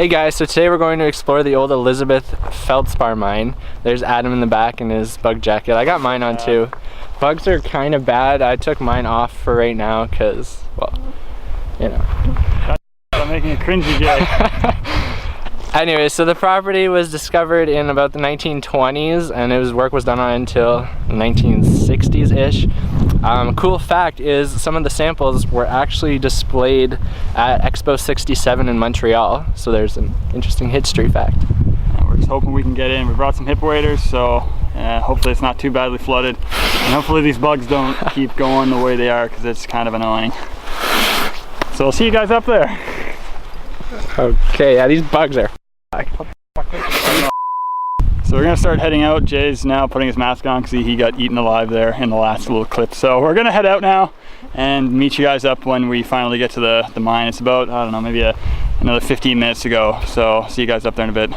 Hey guys, so today we're going to explore the old Elizabeth Feldspar Mine. There's Adam in the back in his bug jacket. I got mine on too. Bugs are kind of bad. I took mine off for right now because, well, you know. I'm making a cringy joke. Anyway, so the property was discovered in about the 1920s and work was done on until 1960s-ish. Cool fact is some of the samples were actually displayed at Expo 67 in Montreal, so there's an interesting history fact. We're just hoping we can get in. We brought some hip waders, so hopefully it's not too badly flooded, and hopefully these bugs don't keep going the way they are because it's kind of annoying. So I'll see you guys up there. Okay, yeah, these bugs are So we're gonna start heading out. Jay's now putting his mask on because he got eaten alive there in the last little clip. So we're gonna head out now and meet you guys up when we finally get to the mine. It's about, I don't know, maybe another 15 minutes to go. So see you guys up there in a bit.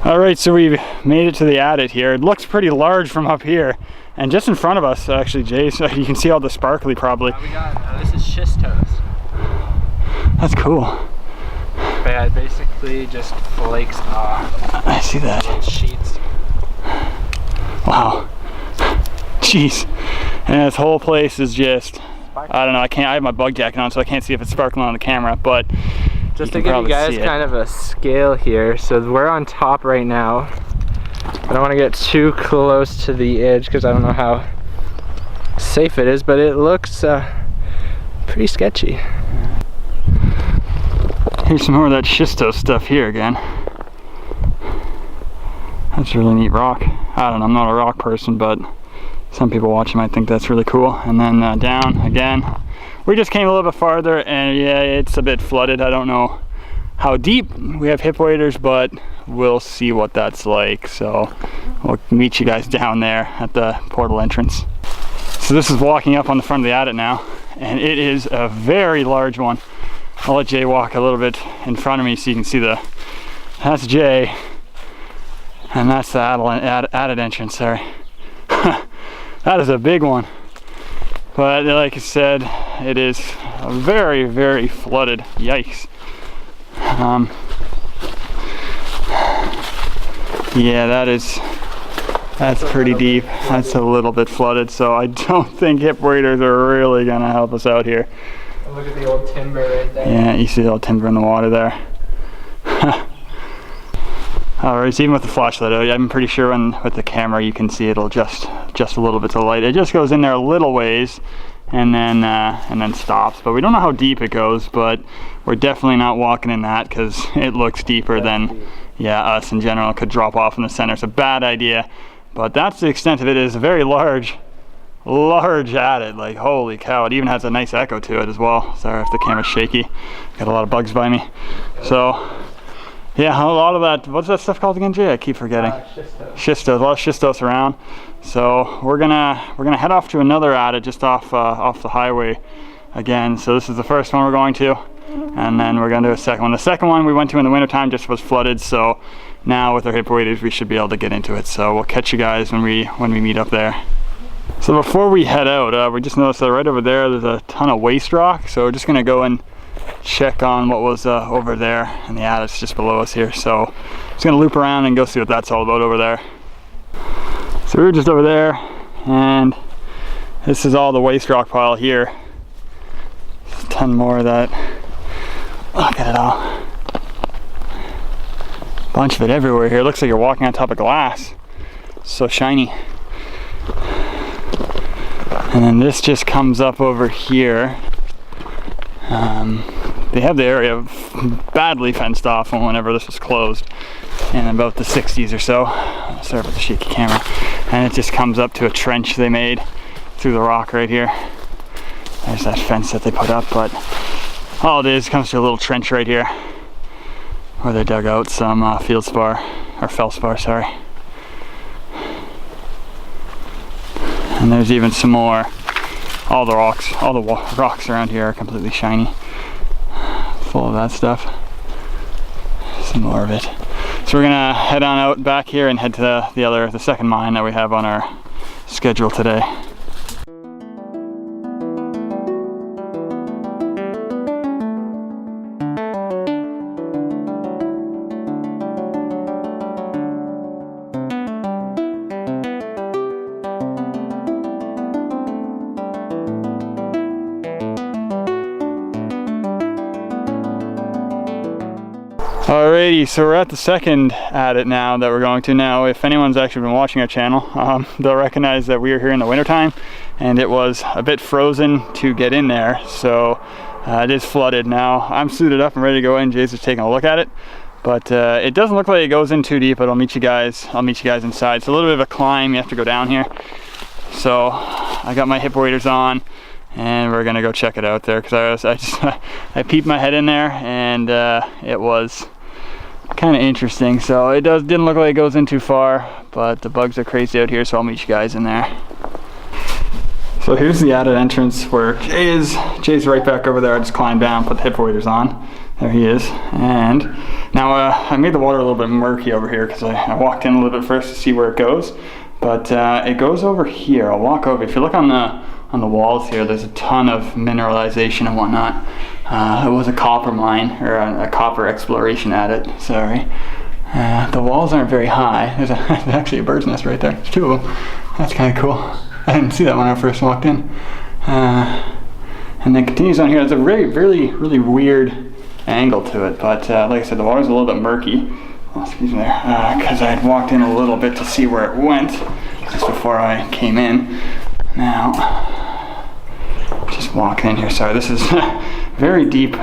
Alright, so we've made it to the adit here. It looks pretty large from up here. And just in front of us, actually, Jay, so you can see all the sparkly probably. we got, this is schistose. That's cool. But yeah, it basically just flakes off. I see that. Little sheets. Wow. Jeez. And this whole place is just, I don't know, I have my bug jacket on so I can't see if it's sparkling on the camera, but just to give you guys kind of a scale here, so we're on top right now. I don't want to get too close to the edge because I don't know how safe it is, but it looks pretty sketchy. Here's some more of that schistose stuff here again. That's a really neat rock. I don't know, I'm not a rock person, but some people watching might think that's really cool. And then down again. We just came a little bit farther and yeah, it's a bit flooded. I don't know how deep. We have hip waders, but we'll see what that's like. So we'll meet you guys down there at the portal entrance. So this is walking up on the front of the adit now, and it is a very large one. I'll let Jay walk a little bit in front of me so you can see that's Jay, and that's the adit entrance, sorry. That is a big one. But like I said, it is very, very flooded. Yikes. Yeah, that's pretty deep. That's a little bit flooded, so I don't think hip waders are really gonna help us out here. Look at the old timber right there. Yeah, you see the old timber in the water there. Alright, so even with the flashlight, I'm pretty sure with the camera you can see it'll just a little bit of light. It just goes in there a little ways and then stops. But we don't know how deep it goes, but we're definitely not walking in that because it looks deeper than, yeah, us in general. It could drop off in the center. It's a bad idea, but that's the extent of it. It is a very large adit. Like, holy cow, it even has a nice echo to it as well. Sorry if the camera's shaky. Got a lot of bugs by me. So yeah, a lot of that, what's that stuff called again, Jay? I keep forgetting. Schistose. A lot of schistose around. So we're gonna head off to another adit just off the highway again. So this is the first one we're going to, and then we're gonna do a second one. The second one we went to in the wintertime just was flooded, so now with our hip waders we should be able to get into it. So we'll catch you guys when we meet up there. So before we head out, we just noticed that right over there there's a ton of waste rock. So we're just gonna go and check on what was over there, and the adit's just below us here. So just gonna loop around and go see what that's all about over there. So we were just over there, and this is all the waste rock pile here. There's a ton more of that. Look at it all. Bunch of it everywhere here. It looks like you're walking on top of glass. It's so shiny. And then this just comes up over here. They have the area badly fenced off whenever this was closed in about the 60s or so. Sorry for the shaky camera. And it just comes up to a trench they made through the rock right here. There's that fence that they put up, but all it is comes to a little trench right here where they dug out some feldspar, or felspar, sorry. And there's even some more. All the rocks around here are completely shiny, full of that stuff. Some more of it. So we're gonna head on out back here and head to the second mine that we have on our schedule today. Alrighty, so we're at the second adit now that we're going to now. If anyone's actually been watching our channel, they'll recognize that we are here in the wintertime and it was a bit frozen to get in there, so it is flooded now. I'm suited up and ready to go in. Jay's just taking a look at it, but it doesn't look like it goes in too deep, but I'll meet you guys inside. It's a little bit of a climb, you have to go down here. So I got my hip waders on and we're gonna go check it out there, because I peeped my head in there and it was kind of interesting. So it didn't look like it goes in too far, but the bugs are crazy out here, so I'll meet you guys in there. So here's the adit entrance where Jay's right back over there. I just climbed down, put the hip waders on. There he is. And now I made the water a little bit murky over here because I walked in a little bit first to see where it goes, but it goes over here. I'll walk over. If you look on the walls here, there's a ton of mineralization and whatnot. It was a copper mine, or a copper exploration adit, sorry. The walls aren't very high. There's actually a bird's nest right there. There's two of them. That's kind of cool. I didn't see that when I first walked in. And then continues on here. It's a really weird angle to it, but like I said, the water's a little bit murky. Oh, excuse me there, because I had walked in a little bit to see where it went just before I came in. Now, just walking in here. Sorry, this is very deep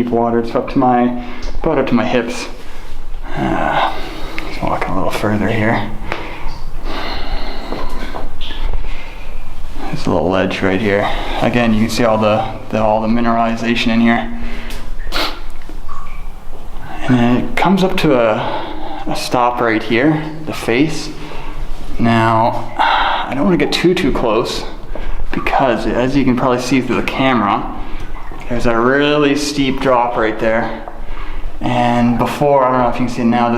water. It's about up to my hips. Just walking a little further here. There's a little ledge right here. Again, you can see all the mineralization in here. And then it comes up to a stop right here, the face. Now, I don't want to get too close, because as you can probably see through the camera, there's a really steep drop right there. And before, I don't know if you can see it now,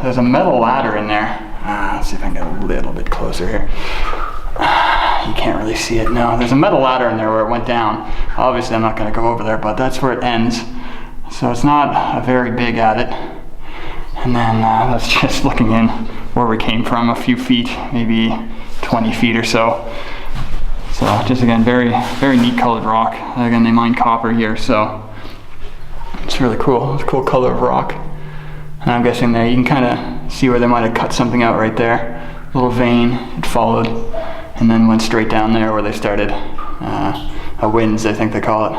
there's a metal ladder in there. Let's see if I can get a little bit closer here. You can't really see it. No, there's a metal ladder in there where it went down. Obviously, I'm not going to go over there, but that's where it ends. So it's not a very big adit. And then that's just looking in where we came from, a few feet, maybe 20 feet or so. So just again, very neat colored rock. Again, they mine copper here, so it's really cool. It's a cool color of rock. And I'm guessing there you can kind of see where they might have cut something out right there. A little vein, it followed, and then went straight down there where they started a winze, I think they call it.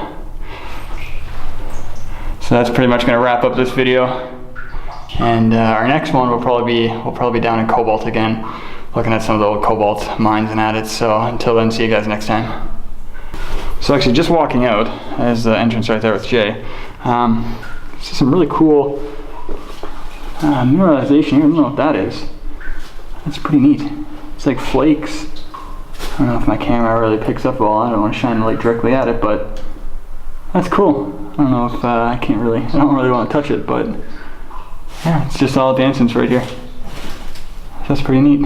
So that's pretty much going to wrap up this video. And our next one will probably be down in Cobalt again, looking at some of the old cobalt mines and adits. So until then, see you guys next time. So actually, just walking out, there's the entrance right there with Jay. See some really cool mineralization here. I don't know what that is. That's pretty neat. It's like flakes. I don't know if my camera really picks up well. I don't want to shine the light directly at it, but that's cool. I don't know if I don't really want to touch it, but yeah, it's just all at the entrance right here. So that's pretty neat.